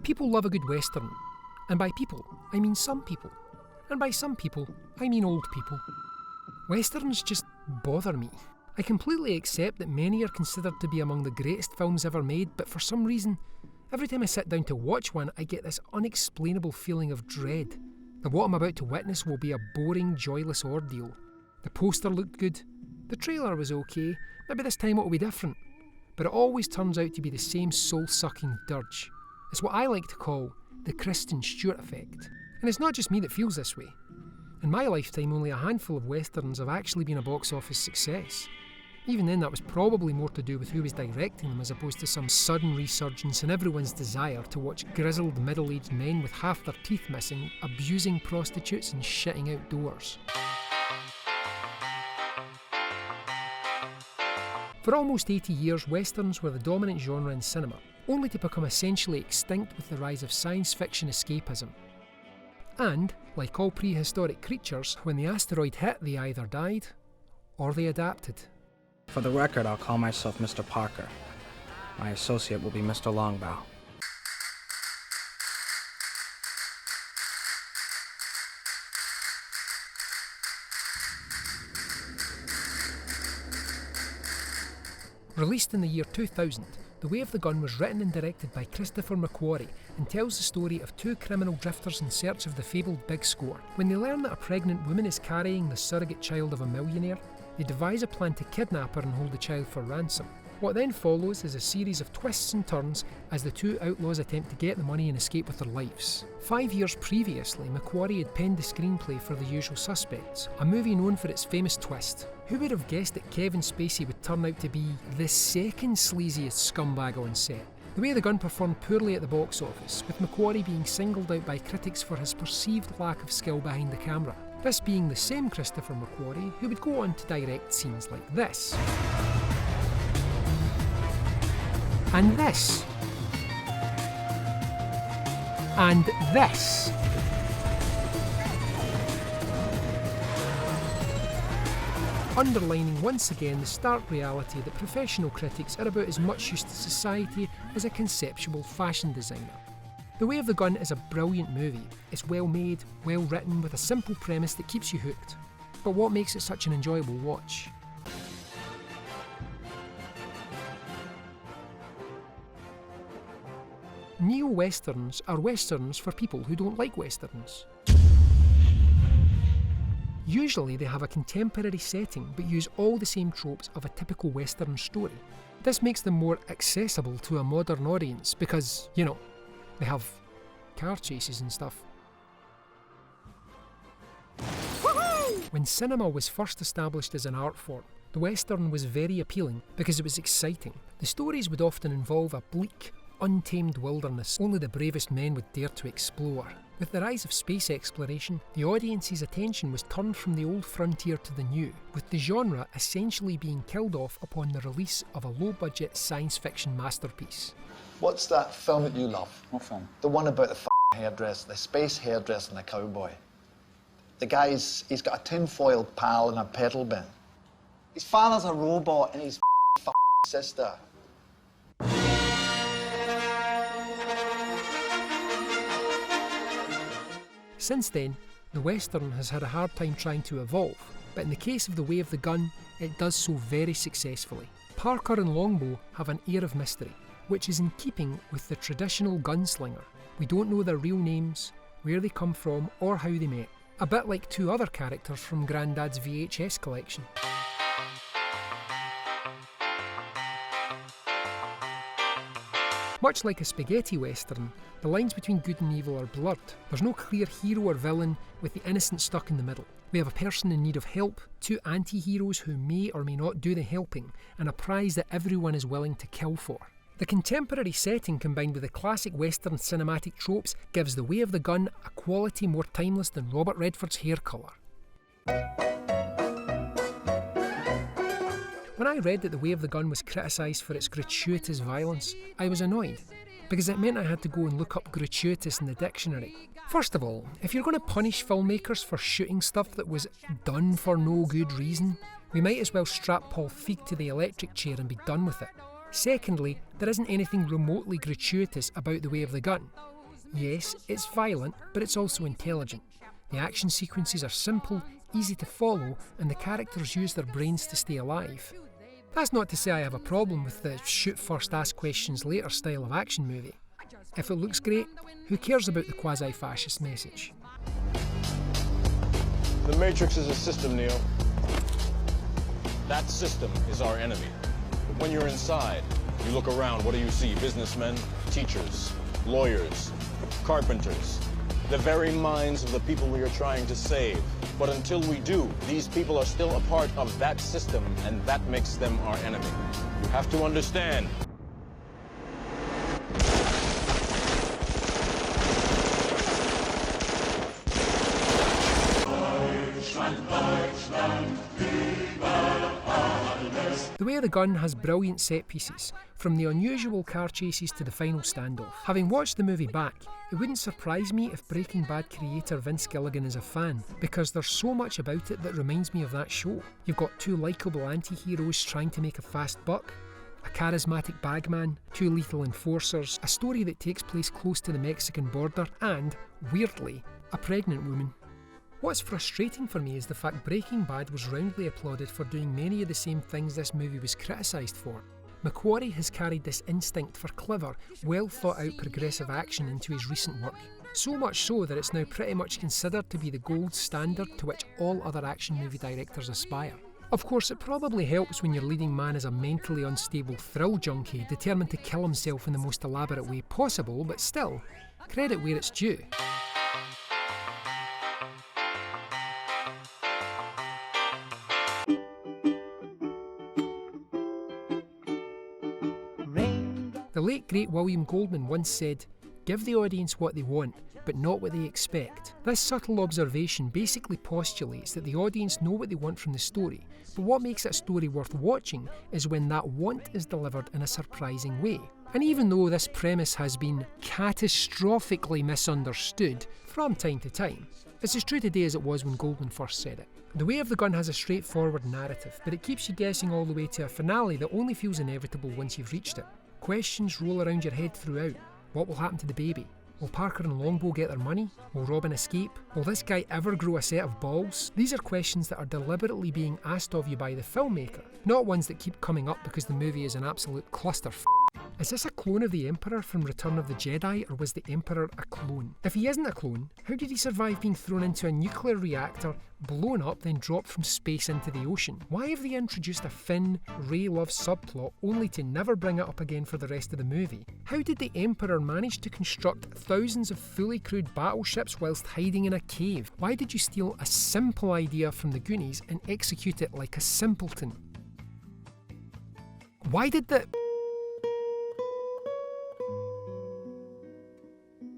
People love a good Western. And by people, I mean some people. And by some people, I mean old people. Westerns just bother me. I completely accept that many are considered to be among the greatest films ever made, but for some reason, every time I sit down to watch one, I get this unexplainable feeling of dread that what I'm about to witness will be a boring, joyless ordeal. The poster looked good, the trailer was okay, maybe this time it'll be different. But it always turns out to be the same soul-sucking dirge. It's what I like to call the Kristen Stewart effect. And it's not just me that feels this way. In my lifetime, only a handful of westerns have actually been a box office success. Even then, that was probably more to do with who was directing them as opposed to some sudden resurgence in everyone's desire to watch grizzled middle-aged men with half their teeth missing, abusing prostitutes and shitting outdoors. For almost 80 years, westerns were the dominant genre in cinema, only to become essentially extinct with the rise of science fiction escapism. And, like all prehistoric creatures, when the asteroid hit, they either died or they adapted. For the record, I'll call myself Mr. Parker. My associate will be Mr. Longbow. Released in the year 2000, The Way of the Gun was written and directed by Christopher McQuarrie and tells the story of two criminal drifters in search of the fabled Big Score. When they learn that a pregnant woman is carrying the surrogate child of a millionaire, they devise a plan to kidnap her and hold the child for ransom. What then follows is a series of twists and turns as the two outlaws attempt to get the money and escape with their lives. 5 years previously, McQuarrie had penned the screenplay for The Usual Suspects, a movie known for its famous twist. Who would have guessed that Kevin Spacey would turn out to be the second sleaziest scumbag on set? The Way of the Gun performed poorly at the box office, with McQuarrie being singled out by critics for his perceived lack of skill behind the camera. This being the same Christopher McQuarrie who would go on to direct scenes like this. And this. And this. Underlining once again the stark reality that professional critics are about as much use to society as a conceptual fashion designer. The Way of the Gun is a brilliant movie. It's well made, well written, with a simple premise that keeps you hooked. But what makes it such an enjoyable watch? Neo-westerns are westerns for people who don't like westerns. Usually they have a contemporary setting but use all the same tropes of a typical western story. This makes them more accessible to a modern audience because, you know, they have car chases and stuff. When cinema was first established as an art form, the western was very appealing because it was exciting. The stories would often involve a bleak, untamed wilderness only the bravest men would dare to explore. With the rise of space exploration, the audience's attention was turned from the old frontier to the new, with the genre essentially being killed off upon the release of a low-budget science fiction masterpiece. What's that film that you love? What film? The one about the hairdresser, the space hairdresser and the cowboy. The guy's, he's got a tinfoil pal and a pedal bin. His father's a robot and his sister. Since then, the western has had a hard time trying to evolve, but in the case of The Way of the Gun, it does so very successfully. Parker and Longbow have an air of mystery, which is in keeping with the traditional gunslinger. We don't know their real names, where they come from, or how they met. A bit like two other characters from Grandad's VHS collection. Much like a spaghetti western, the lines between good and evil are blurred. There's no clear hero or villain, with the innocent stuck in the middle. We have a person in need of help, two anti-heroes who may or may not do the helping, and a prize that everyone is willing to kill for. The contemporary setting combined with the classic western cinematic tropes gives The Way of the Gun a quality more timeless than Robert Redford's hair colour. When I read that The Way of the Gun was criticised for its gratuitous violence, I was annoyed, because it meant I had to go and look up gratuitous in the dictionary. First of all, if you're going to punish filmmakers for shooting stuff that was done for no good reason, we might as well strap Paul Feig to the electric chair and be done with it. Secondly, there isn't anything remotely gratuitous about The Way of the Gun. Yes, it's violent, but it's also intelligent. The action sequences are simple, easy to follow, and the characters use their brains to stay alive. That's not to say I have a problem with the shoot first, ask questions later style of action movie. If it looks great, who cares about the quasi-fascist message? The Matrix is a system, Neo. That system is our enemy. But when you're inside, you look around, what do you see? Businessmen, teachers, lawyers, carpenters, the very minds of the people we are trying to save. But until we do, these people are still a part of that system, and that makes them our enemy. You have to understand. The Way of the Gun has brilliant set pieces, from the unusual car chases to the final standoff. Having watched the movie back, it wouldn't surprise me if Breaking Bad creator Vince Gilligan is a fan, because there's so much about it that reminds me of that show. You've got two likeable anti-heroes trying to make a fast buck, a charismatic bagman, two lethal enforcers, a story that takes place close to the Mexican border, and, weirdly, a pregnant woman. What's frustrating for me is the fact Breaking Bad was roundly applauded for doing many of the same things this movie was criticised for. McQuarrie has carried this instinct for clever, well thought out progressive action into his recent work. So much so that it's now pretty much considered to be the gold standard to which all other action movie directors aspire. Of course, it probably helps when your leading man is a mentally unstable thrill junkie determined to kill himself in the most elaborate way possible, but still, credit where it's due. The late great William Goldman once said, "Give the audience what they want, but not what they expect." This subtle observation basically postulates that the audience know what they want from the story, but what makes a story worth watching is when that want is delivered in a surprising way. And even though this premise has been catastrophically misunderstood from time to time, it's as true today as it was when Goldman first said it. The Way of the Gun has a straightforward narrative, but it keeps you guessing all the way to a finale that only feels inevitable once you've reached it. Questions roll around your head throughout. What will happen to the baby? Will Parker and Longbow get their money? Will Robin escape? Will this guy ever grow a set of balls? These are questions that are deliberately being asked of you by the filmmaker, not ones that keep coming up because the movie is an absolute clusterfuck. Is this a clone of the Emperor from Return of the Jedi, or was the Emperor a clone? If he isn't a clone, how did he survive being thrown into a nuclear reactor, blown up, then dropped from space into the ocean? Why have they introduced a Finn-Rey love subplot only to never bring it up again for the rest of the movie? How did the Emperor manage to construct thousands of fully crewed battleships whilst hiding in a cave? Why did you steal a simple idea from the Goonies and execute it like a simpleton? Why did the...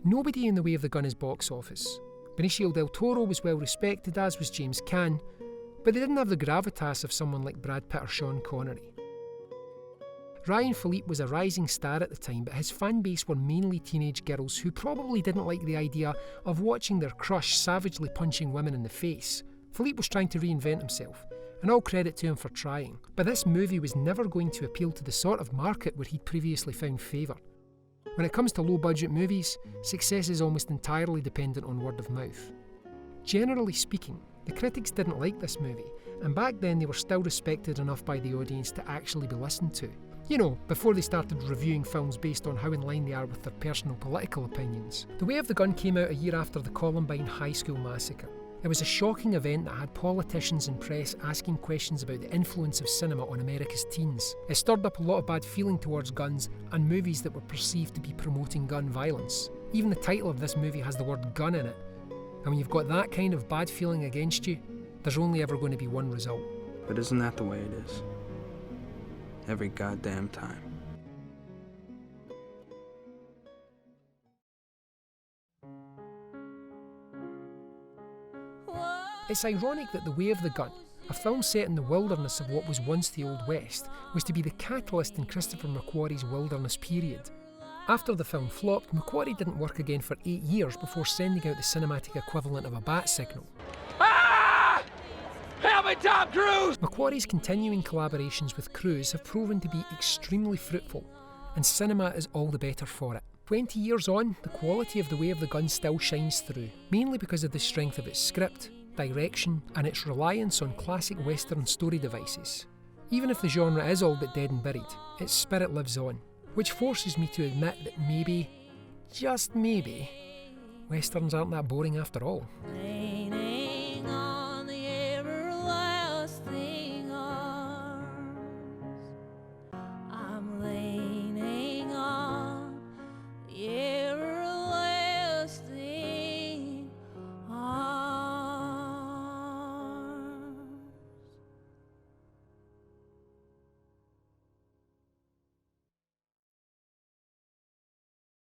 Nobody in The Way of the Gun is box office. Benicio del Toro was well respected, as was James Caan, but they didn't have the gravitas of someone like Brad Pitt or Sean Connery. Ryan Philippe was a rising star at the time, but his fan base were mainly teenage girls who probably didn't like the idea of watching their crush savagely punching women in the face. Philippe was trying to reinvent himself, and all credit to him for trying, but this movie was never going to appeal to the sort of market where he'd previously found favour. When it comes to low-budget movies, success is almost entirely dependent on word of mouth. Generally speaking, the critics didn't like this movie, and back then they were still respected enough by the audience to actually be listened to. You know, before they started reviewing films based on how in line they are with their personal political opinions. The Way of the Gun came out a year after the Columbine High School massacre. It was a shocking event that had politicians and press asking questions about the influence of cinema on America's teens. It stirred up a lot of bad feeling towards guns and movies that were perceived to be promoting gun violence. Even the title of this movie has the word gun in it. And when you've got that kind of bad feeling against you, there's only ever going to be one result. But isn't that the way it is? Every goddamn time. It's ironic that The Way of the Gun, a film set in the wilderness of what was once the Old West, was to be the catalyst in Christopher McQuarrie's wilderness period. After the film flopped, McQuarrie didn't work again for 8 years before sending out the cinematic equivalent of a bat signal. Ah! Help Macquarie's continuing collaborations with Cruise have proven to be extremely fruitful, and cinema is all the better for it. 20 years on, the quality of The Way of the Gun still shines through, mainly because of the strength of its script, direction, and its reliance on classic Western story devices. Even if the genre is all but dead and buried, its spirit lives on, which forces me to admit that maybe, just maybe, Westerns aren't that boring after all.